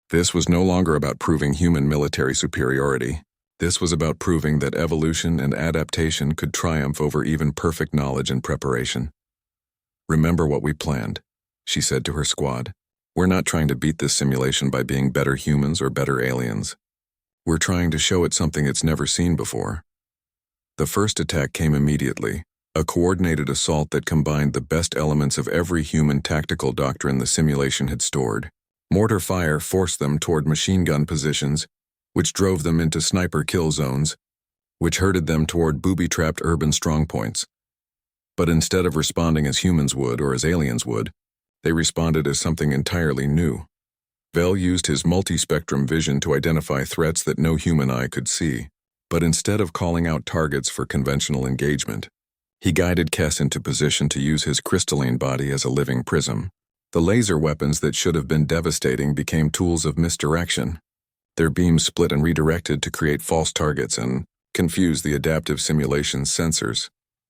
This was no longer about proving human military superiority. This was about proving that evolution and adaptation could triumph over even perfect knowledge and preparation. "Remember what we planned," she said to her squad. "We're not trying to beat this simulation by being better humans or better aliens. We're trying to show it something it's never seen before." The first attack came immediately, a coordinated assault that combined the best elements of every human tactical doctrine the simulation had stored. Mortar fire forced them toward machine gun positions, which drove them into sniper kill zones, which herded them toward booby-trapped urban strongpoints. But instead of responding as humans would or as aliens would, they responded as something entirely new. Vel used his multi-spectrum vision to identify threats that no human eye could see, but instead of calling out targets for conventional engagement, he guided Kess into position to use his crystalline body as a living prism. The laser weapons that should have been devastating became tools of misdirection. Their beams split and redirected to create false targets and confuse the adaptive simulation's sensors.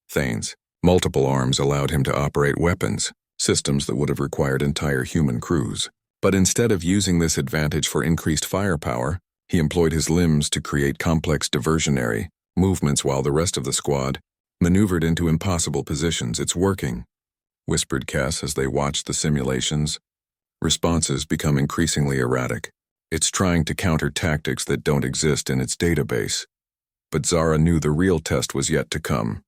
Thane's multiple arms allowed him to operate weapons, systems that would have required entire human crews. But instead of using this advantage for increased firepower, he employed his limbs to create complex diversionary movements while the rest of the squad maneuvered into impossible positions. "It's working," whispered Kess as they watched the simulation's responses become increasingly erratic. "It's trying to counter tactics that don't exist in its database." But Zara knew the real test was yet to come.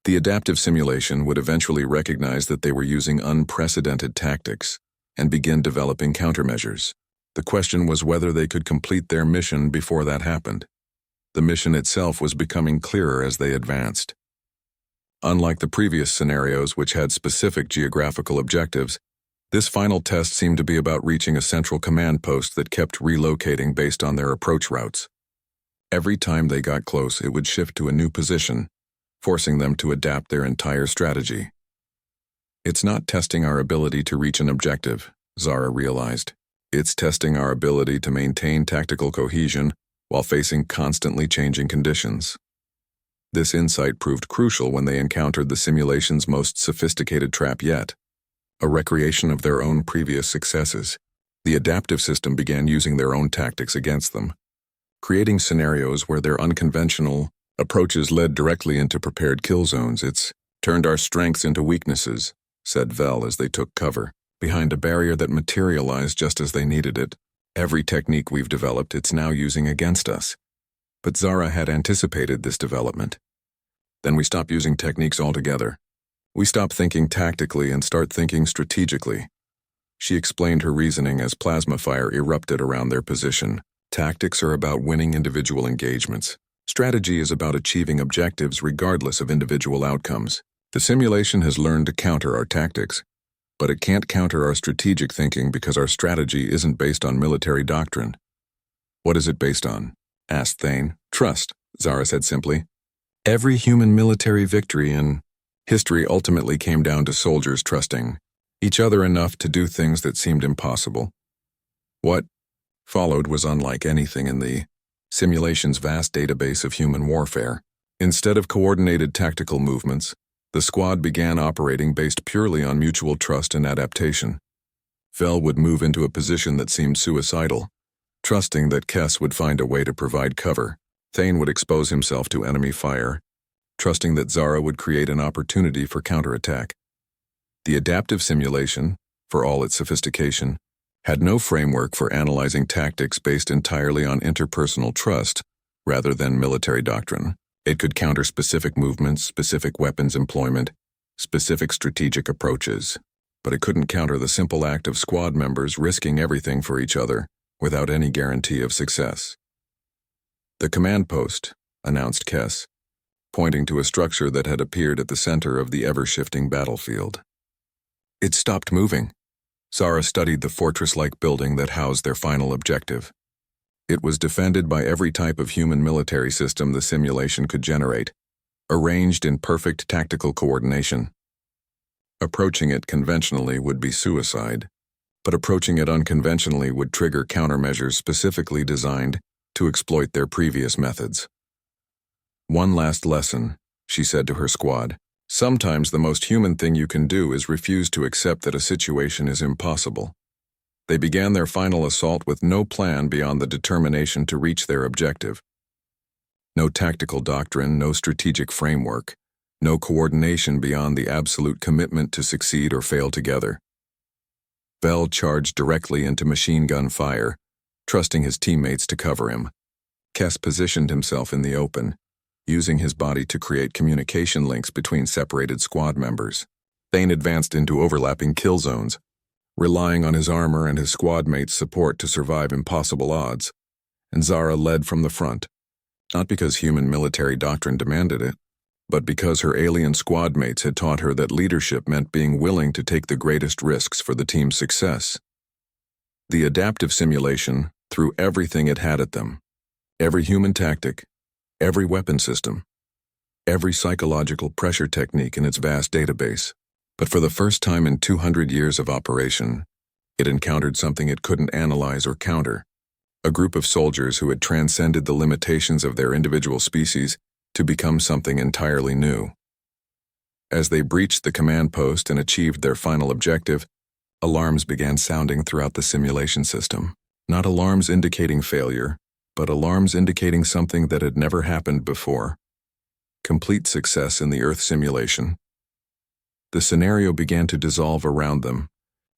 The adaptive simulation would eventually recognize that they were using unprecedented tactics and begin developing countermeasures. The question was whether they could complete their mission before that happened. The mission itself was becoming clearer as they advanced. Unlike the previous scenarios, which had specific geographical objectives, this final test seemed to be about reaching a central command post that kept relocating based on their approach routes. Every time they got close, it would shift to a new position, forcing them to adapt their entire strategy. "It's not testing our ability to reach an objective," Zara realized. "It's testing our ability to maintain tactical cohesion while facing constantly changing conditions." This insight proved crucial when they encountered the simulation's most sophisticated trap yet, a recreation of their own previous successes. The adaptive system began using their own tactics against them, creating scenarios where their unconventional approaches led directly into prepared kill zones. "It's turned our strengths into weaknesses," said Vel as they took cover, behind a barrier that materialized just as they needed it. "Every technique we've developed, it's now using against us." But Zara had anticipated this development. "Then we stop using techniques altogether. We stop thinking tactically and start thinking strategically." She explained her reasoning as plasma fire erupted around their position. "Tactics are about winning individual engagements. Strategy is about achieving objectives regardless of individual outcomes. The simulation has learned to counter our tactics, but it can't counter our strategic thinking because our strategy isn't based on military doctrine." "What is it based on?" asked Thane. "Trust," Zara said simply. "Every human military victory in history ultimately came down to soldiers trusting each other enough to do things that seemed impossible." What followed was unlike anything in the simulation's vast database of human warfare. Instead of coordinated tactical movements, the squad began operating based purely on mutual trust and adaptation. Vel would move into a position that seemed suicidal, trusting that Kess would find a way to provide cover. Thane would expose himself to enemy fire, trusting that Zara would create an opportunity for counterattack. The adaptive simulation, for all its sophistication, had no framework for analyzing tactics based entirely on interpersonal trust rather than military doctrine. It could counter specific movements, specific weapons employment, specific strategic approaches, but it couldn't counter the simple act of squad members risking everything for each other without any guarantee of success. "The command post," announced Kess, pointing to a structure that had appeared at the center of the ever-shifting battlefield. It stopped moving. Zara studied the fortress-like building that housed their final objective. It was defended by every type of human military system the simulation could generate, arranged in perfect tactical coordination. Approaching it conventionally would be suicide, but approaching it unconventionally would trigger countermeasures specifically designed to exploit their previous methods. "One last lesson," she said to her squad. Sometimes the most human thing you can do is refuse to accept that a situation is impossible. They began their final assault with no plan beyond the determination to reach their objective. No tactical doctrine, no strategic framework, no coordination beyond the absolute commitment to succeed or fail together. Vel charged directly into machine gun fire, trusting his teammates to cover him. Kes positioned himself in the open, using his body to create communication links between separated squad members. Thane advanced into overlapping kill zones, relying on his armor and his squad mates' support to survive impossible odds, and Zara led from the front, not because human military doctrine demanded it, but because her alien squad mates had taught her that leadership meant being willing to take the greatest risks for the team's success. The adaptive simulation threw everything it had at them, every human tactic, every weapon system, every psychological pressure technique in its vast database. But for the first time in 200 years of operation, it encountered something it couldn't analyze or counter. A group of soldiers who had transcended the limitations of their individual species to become something entirely new. As they breached the command post and achieved their final objective, alarms began sounding throughout the simulation system. Not alarms indicating failure, but alarms indicating something that had never happened before. Complete success in the Earth simulation. The scenario began to dissolve around them,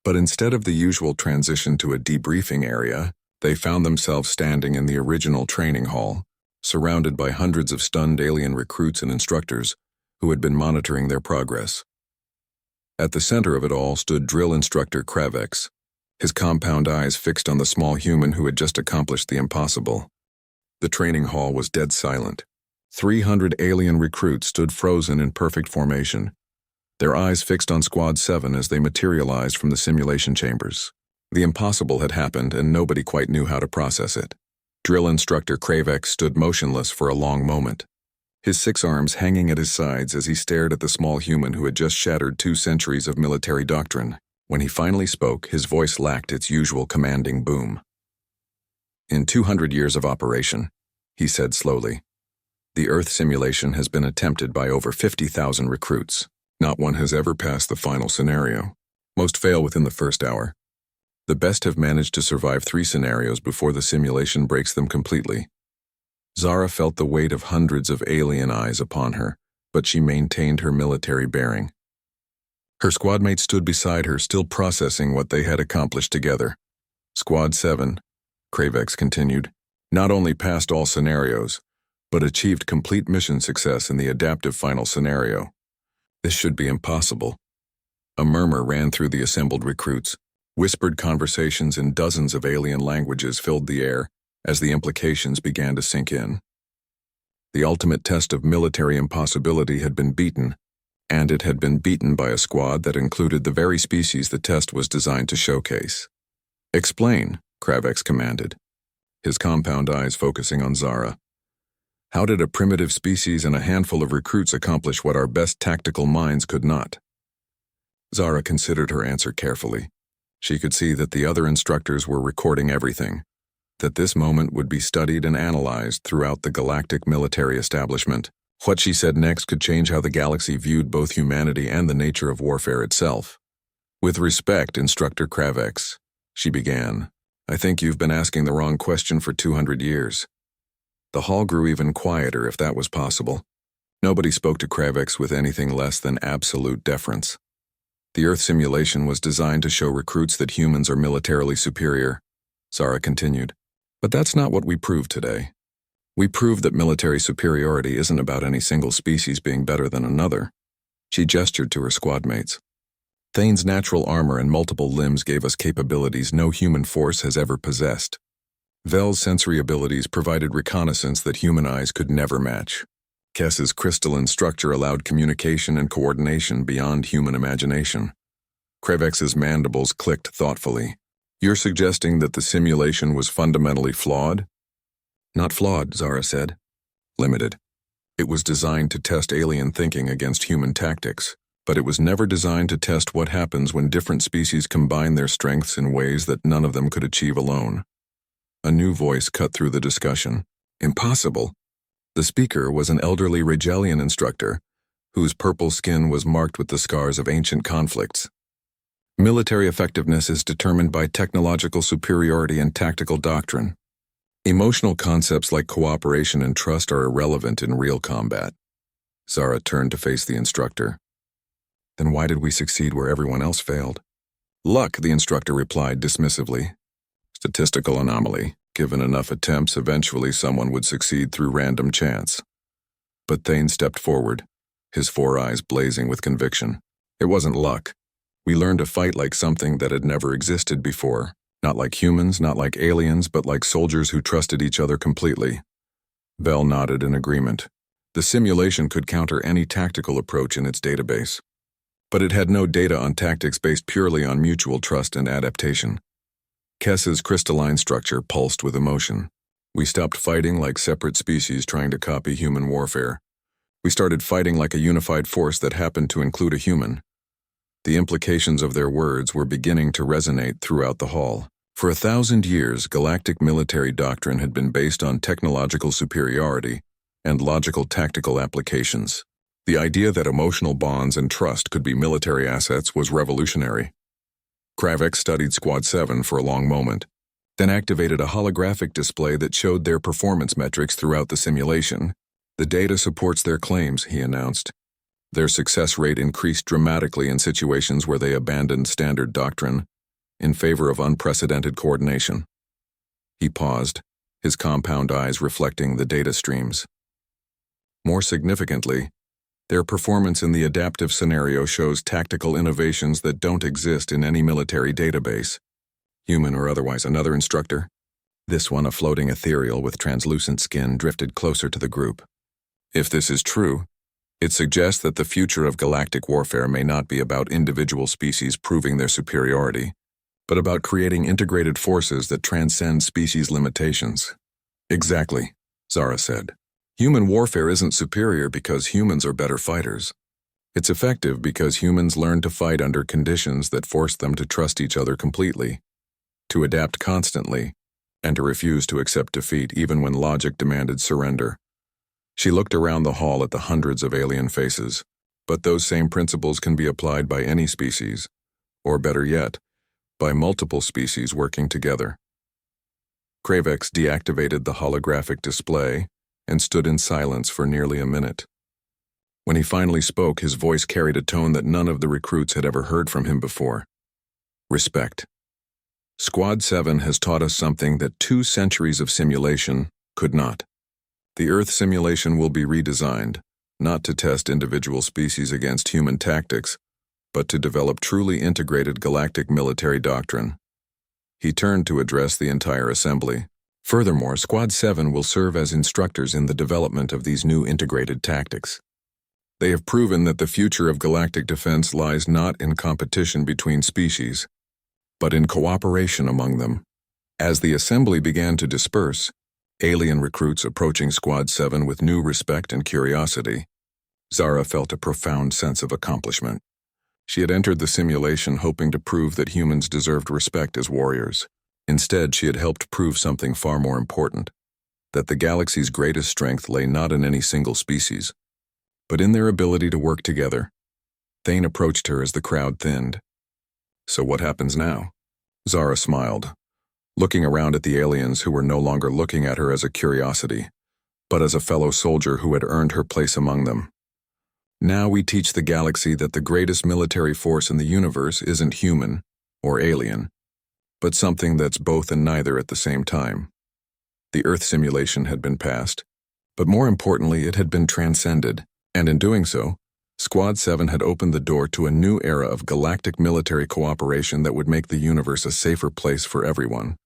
but instead of the usual transition to a debriefing area, they found themselves standing in the original training hall, surrounded by hundreds of stunned alien recruits and instructors who had been monitoring their progress. At the center of it all stood drill instructor Kravex, his compound eyes fixed on the small human who had just accomplished the impossible. The training hall was dead silent. 300 alien recruits stood frozen in perfect formation, their eyes fixed on Squad 7 as they materialized from the simulation chambers. The impossible had happened and nobody quite knew how to process it. Drill instructor Kravex stood motionless for a long moment, his 6 arms hanging at his sides as he stared at the small human who had just shattered 2 centuries of military doctrine. When he finally spoke, his voice lacked its usual commanding boom. In 200 years of operation, he said slowly, the Earth simulation has been attempted by over 50,000 recruits. Not one has ever passed the final scenario. Most fail within the first hour. The best have managed to survive 3 scenarios before the simulation breaks them completely. Zara felt the weight of hundreds of alien eyes upon her, but she maintained her military bearing. Her squadmates stood beside her, still processing what they had accomplished together. Squad 7, Kravex continued, not only passed all scenarios, but achieved complete mission success in the adaptive final scenario. This should be impossible. A murmur ran through the assembled recruits. Whispered conversations in dozens of alien languages filled the air as the implications began to sink in. The ultimate test of military impossibility had been beaten, and it had been beaten by a squad that included the very species the test was designed to showcase. Explain, Kravex commanded, his compound eyes focusing on Zara. How did a primitive species and a handful of recruits accomplish what our best tactical minds could not? Zara considered her answer carefully. She could see that the other instructors were recording everything, that this moment would be studied and analyzed throughout the galactic military establishment. What she said next could change how the galaxy viewed both humanity and the nature of warfare itself. With respect, Instructor Kravex, she began, I think you've been asking the wrong question for 200 years. The hall grew even quieter if that was possible. Nobody spoke to Kravex with anything less than absolute deference. The Earth simulation was designed to show recruits that humans are militarily superior, Zara continued. But that's not what we proved today. We proved that military superiority isn't about any single species being better than another. She gestured to her squadmates. Thane's natural armor and multiple limbs gave us capabilities no human force has ever possessed. Vel's sensory abilities provided reconnaissance that human eyes could never match. Kess's crystalline structure allowed communication and coordination beyond human imagination. Kravex's mandibles clicked thoughtfully. You're suggesting that the simulation was fundamentally flawed? Not flawed, Zara said. Limited. It was designed to test alien thinking against human tactics, but it was never designed to test what happens when different species combine their strengths in ways that none of them could achieve alone. A new voice cut through the discussion. Impossible. The speaker was an elderly Rigelian instructor whose purple skin was marked with the scars of ancient conflicts. Military effectiveness is determined by technological superiority and tactical doctrine. Emotional concepts like cooperation and trust are irrelevant in real combat. Zara turned to face the instructor. Then why did we succeed where everyone else failed? Luck, the instructor replied dismissively. Statistical anomaly. Given enough attempts, eventually someone would succeed through random chance. But Thane stepped forward, his 4 eyes blazing with conviction. It wasn't luck. We learned to fight like something that had never existed before. Not like humans, not like aliens, but like soldiers who trusted each other completely. Vel nodded in agreement. The simulation could counter any tactical approach in its database. But it had no data on tactics based purely on mutual trust and adaptation. Kess's crystalline structure pulsed with emotion. We stopped fighting like separate species trying to copy human warfare. We started fighting like a unified force that happened to include a human. The implications of their words were beginning to resonate throughout the hall. For 1,000 years, galactic military doctrine had been based on technological superiority and logical tactical applications. The idea that emotional bonds and trust could be military assets was revolutionary. Kravik studied Squad 7 for a long moment, then activated a holographic display that showed their performance metrics throughout the simulation. The data supports their claims, he announced. Their success rate increased dramatically in situations where they abandoned standard doctrine in favor of unprecedented coordination. He paused, his compound eyes reflecting the data streams. More significantly, their performance in the adaptive scenario shows tactical innovations that don't exist in any military database, human or otherwise. Another instructor, this one a floating ethereal with translucent skin, drifted closer to the group. If this is true, it suggests that the future of galactic warfare may not be about individual species proving their superiority, but about creating integrated forces that transcend species limitations. Exactly, Zara said. Human warfare isn't superior because humans are better fighters. It's effective because humans learn to fight under conditions that force them to trust each other completely, to adapt constantly, and to refuse to accept defeat even when logic demanded surrender. She looked around the hall at the hundreds of alien faces, but those same principles can be applied by any species, or better yet, by multiple species working together. Kravex deactivated the holographic display and stood in silence for nearly a minute. When he finally spoke, his voice carried a tone that none of the recruits had ever heard from him before. Respect. Squad 7 has taught us something that 2 centuries of simulation could not. The Earth simulation will be redesigned, not to test individual species against human tactics, but to develop truly integrated galactic military doctrine. He turned to address the entire assembly. Furthermore, Squad 7 will serve as instructors in the development of these new integrated tactics. They have proven that the future of galactic defense lies not in competition between species, but in cooperation among them. As the assembly began to disperse, alien recruits approaching Squad 7 with new respect and curiosity, Zara felt a profound sense of accomplishment. She had entered the simulation hoping to prove that humans deserved respect as warriors. Instead, she had helped prove something far more important, that the galaxy's greatest strength lay not in any single species, but in their ability to work together. Thane approached her as the crowd thinned. So what happens now? Zara smiled, looking around at the aliens who were no longer looking at her as a curiosity, but as a fellow soldier who had earned her place among them. Now we teach the galaxy that the greatest military force in the universe isn't human or alien, but something that's both and neither at the same time. The Earth simulation had been passed, but more importantly, it had been transcended, and in doing so, Squad 7 had opened the door to a new era of galactic military cooperation that would make the universe a safer place for everyone.